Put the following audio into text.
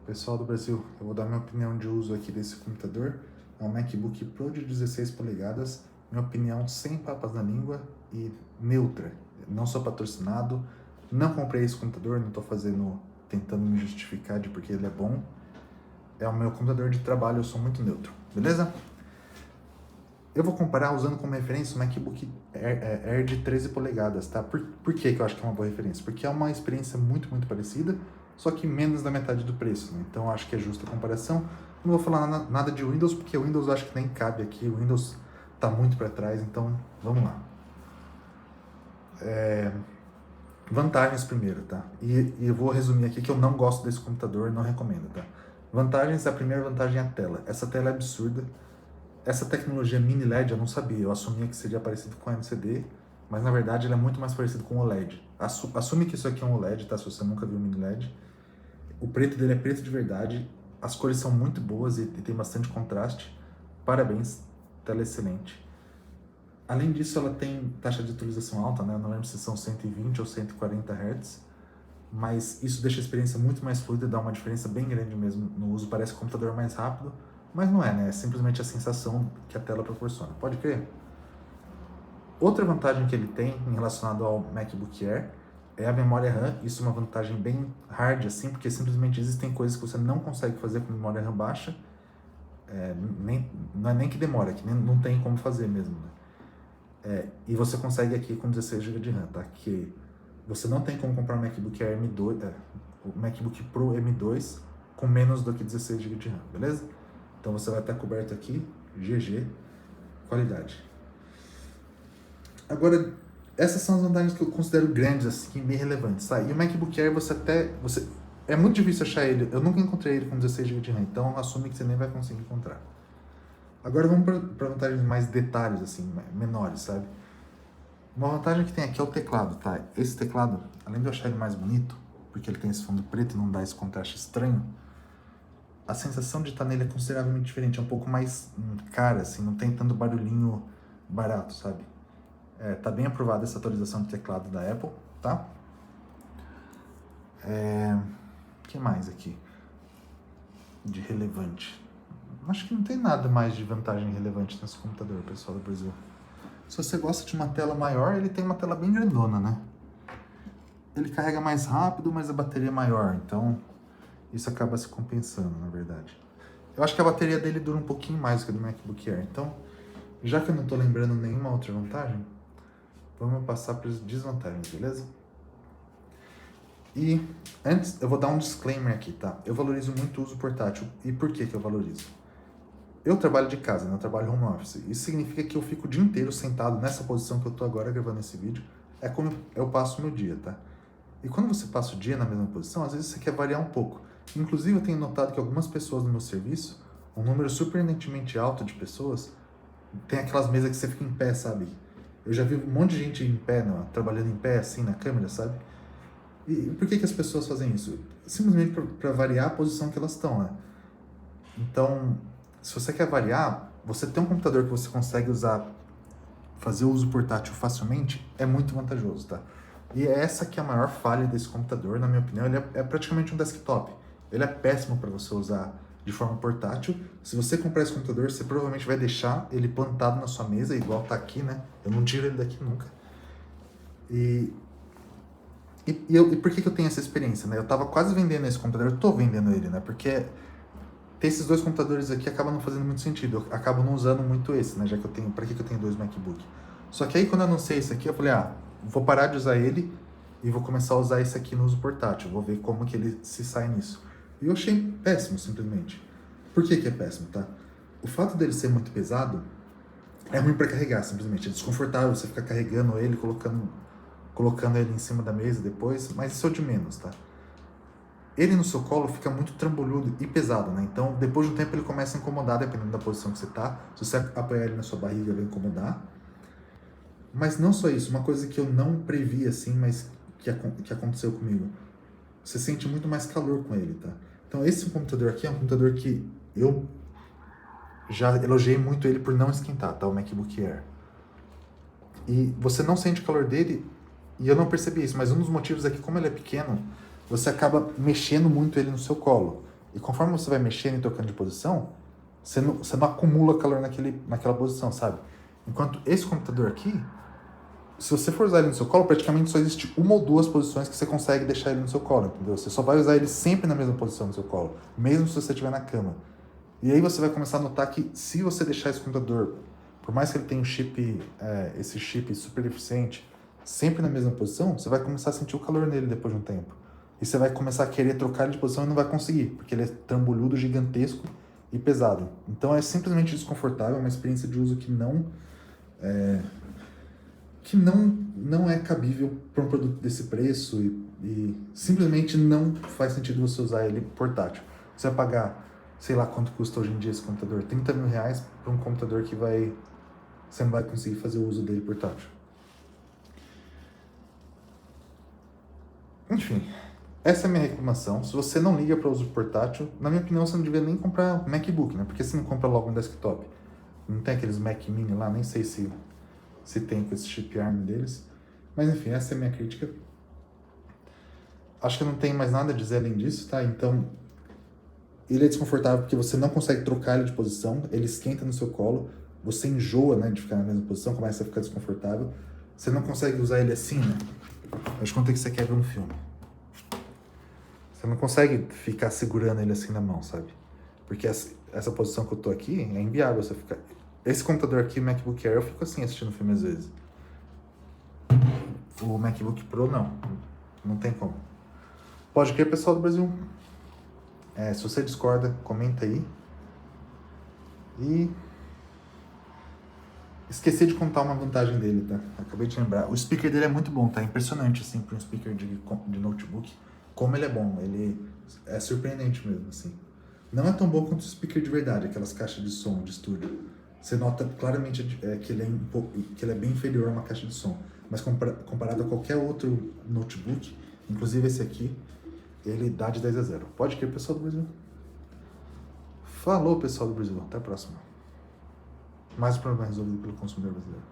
Pessoal do Brasil, eu vou dar minha opinião de uso aqui desse computador. É um MacBook Pro de 16 polegadas. Minha opinião sem papas na língua e neutra. Não sou patrocinado, não comprei esse computador, não estou tentando me justificar de porque ele é bom. É o meu computador de trabalho, eu sou muito neutro, beleza? Eu vou comparar usando como referência o MacBook Air de 13 polegadas, tá? Por que eu acho que é uma boa referência? Porque é uma experiência muito parecida, só que menos da metade do preço, né? Então eu acho que é justa a comparação. Não vou falar nada de Windows, porque o Windows eu acho que nem cabe aqui, o Windows tá muito para trás, então vamos lá. Vantagens primeiro, tá? E eu vou resumir aqui que eu não gosto desse computador, não recomendo, tá? Vantagens, a primeira vantagem é a tela. Essa tela é absurda. Essa tecnologia mini LED eu não sabia, eu assumia que seria parecido com a LCD, mas na verdade ele é muito mais parecido com o OLED. Assume que isso aqui é um OLED, tá? Se você nunca viu um mini LED. O preto dele é preto de verdade, as cores são muito boas e tem bastante contraste. Parabéns, tela excelente. Além disso, ela tem taxa de atualização alta, né? Eu não lembro se são 120 ou 140 Hz, mas isso deixa a experiência muito mais fluida, dá uma diferença bem grande mesmo no uso. Parece que o computador é mais rápido, mas não é, né? É simplesmente a sensação que a tela proporciona. Pode crer? Outra vantagem que ele tem em relacionado ao MacBook Air é a memória RAM. Isso é uma vantagem bem hard, assim, porque simplesmente existem coisas que você não consegue fazer com memória RAM baixa. Não é nem que demora, é que não tem como fazer mesmo, né? E você consegue aqui com 16 GB de RAM, tá? Que você não tem como comprar um MacBook Air M2, o MacBook Pro M2 com menos do que 16 GB de RAM, beleza? Então você vai estar coberto aqui, GG, qualidade. Agora, essas são as vantagens que eu considero grandes, assim, bem relevantes, tá? E o MacBook Air é muito difícil achar ele, eu nunca encontrei ele com 16 GB de RAM, então assume que você nem vai conseguir encontrar. Agora vamos para vantagens mais detalhes, assim, menores, sabe? Uma vantagem que tem aqui é o teclado, tá? Esse teclado, além de eu achar ele mais bonito, porque ele tem esse fundo preto e não dá esse contraste estranho, a sensação de estar nele é consideravelmente diferente, é um pouco mais cara, assim, não tem tanto barulhinho barato, sabe? Tá bem aprovada essa atualização de teclado da Apple, tá? O que mais aqui de relevante? Acho que não tem nada mais de vantagem relevante nesse computador, pessoal do Brasil. Se você gosta de uma tela maior, ele tem uma tela bem grandona, né? Ele carrega mais rápido, mas a bateria é maior, então isso acaba se compensando, na verdade. Eu acho que a bateria dele dura um pouquinho mais que a do MacBook Air, então, já que eu não estou lembrando nenhuma outra vantagem, vamos passar para as desvantagens, beleza? E antes, eu vou dar um disclaimer aqui, tá? Eu valorizo muito o uso portátil. E por que eu valorizo? Eu trabalho de casa, né? Eu trabalho home office. Isso significa que eu fico o dia inteiro sentado nessa posição que eu tô agora gravando esse vídeo. É como eu passo o meu dia, tá? E quando você passa o dia na mesma posição, às vezes você quer variar um pouco. Inclusive, eu tenho notado que algumas pessoas no meu serviço, um número surpreendentemente alto de pessoas, tem aquelas mesas que você fica em pé, sabe? Eu já vi um monte de gente em pé, trabalhando em pé, assim, na câmera, sabe? E por que as pessoas fazem isso? Simplesmente para variar a posição que elas estão, né? Então, se você quer variar, você ter um computador que você consegue usar, fazer o uso portátil facilmente, é muito vantajoso, tá? E é essa que é a maior falha desse computador, na minha opinião. Ele é praticamente um desktop. Ele é péssimo para você usar de forma portátil. Se você comprar esse computador, você provavelmente vai deixar ele plantado na sua mesa, igual tá aqui, né? Eu não tiro ele daqui nunca. E por que eu tenho essa experiência, né? Eu tava quase vendendo esse computador, eu tô vendendo ele, né? Porque ter esses dois computadores aqui acaba não fazendo muito sentido. Eu acabo não usando muito esse, né? Já que eu tenho, pra que eu tenho dois MacBook? Só que aí quando eu anunciei esse aqui, eu falei, vou parar de usar ele e vou começar a usar esse aqui no uso portátil. Vou ver como que ele se sai nisso. E eu achei péssimo, simplesmente. Por que é péssimo, tá? O fato dele ser muito pesado é ruim para carregar, simplesmente. É desconfortável você ficar carregando ele, colocando ele em cima da mesa depois, mas isso é o de menos, tá? Ele no seu colo fica muito trambolhudo e pesado, né? Então, depois de um tempo ele começa a incomodar, dependendo da posição que você tá. Se você apoiar ele na sua barriga, vai incomodar. Mas não só isso, uma coisa que eu não previ, assim, mas que aconteceu comigo. Você sente muito mais calor com ele, tá? Então, esse computador aqui é um computador que eu já elogiei muito ele por não esquentar, tá? O MacBook Air. E você não sente o calor dele, e eu não percebi isso, mas um dos motivos é que, como ele é pequeno, você acaba mexendo muito ele no seu colo. E conforme você vai mexendo e trocando de posição, você não acumula calor naquela posição, sabe? Enquanto esse computador aqui, se você for usar ele no seu colo, praticamente só existe uma ou duas posições que você consegue deixar ele no seu colo, entendeu? Você só vai usar ele sempre na mesma posição no seu colo, mesmo se você estiver na cama. E aí você vai começar a notar que se você deixar esse computador, por mais que ele tenha esse chip super eficiente, sempre na mesma posição, você vai começar a sentir o calor nele depois de um tempo. E você vai começar a querer trocar ele de posição e não vai conseguir, porque ele é trambolhudo, gigantesco e pesado. Então é simplesmente desconfortável, é uma experiência de uso que não é cabível para um produto desse preço e simplesmente não faz sentido você usar ele portátil. Você vai pagar, sei lá quanto custa hoje em dia esse computador, 30 mil reais para um computador que você não vai conseguir fazer o uso dele portátil. Enfim, essa é a minha reclamação. Se você não liga para uso portátil, na minha opinião você não devia nem comprar MacBook, né? Porque você não compra logo um desktop. Não tem aqueles Mac Mini lá, nem sei se tem com esse chip ARM deles. Mas enfim, essa é a minha crítica. Acho que não tem mais nada a dizer além disso, tá? Então, ele é desconfortável porque você não consegue trocar ele de posição, ele esquenta no seu colo, você enjoa, né, de ficar na mesma posição, começa a ficar desconfortável. Você não consegue usar ele assim, né? Acho quanto é que você quer ver um filme. Você não consegue ficar segurando ele assim na mão, sabe? Porque essa posição que eu tô aqui é inviável você ficar... Esse computador aqui, o MacBook Air, eu fico assim assistindo filme às vezes. O MacBook Pro, não. Não tem como. Pode crer, pessoal do Brasil. Se você discorda, comenta aí. E... esqueci de contar uma vantagem dele, tá? Acabei de lembrar. O speaker dele é muito bom, tá? Impressionante, assim, para um speaker de notebook. Como ele é bom. Ele é surpreendente mesmo, assim. Não é tão bom quanto o speaker de verdade, aquelas caixas de som de estúdio. Você nota claramente que ele é bem inferior a uma caixa de som. Mas comparado a qualquer outro notebook, inclusive esse aqui, ele dá de 10 a 0. Pode crer, pessoal do Brasil. Falou, pessoal do Brasil. Até a próxima. Mais um problema resolvido pelo consumidor brasileiro.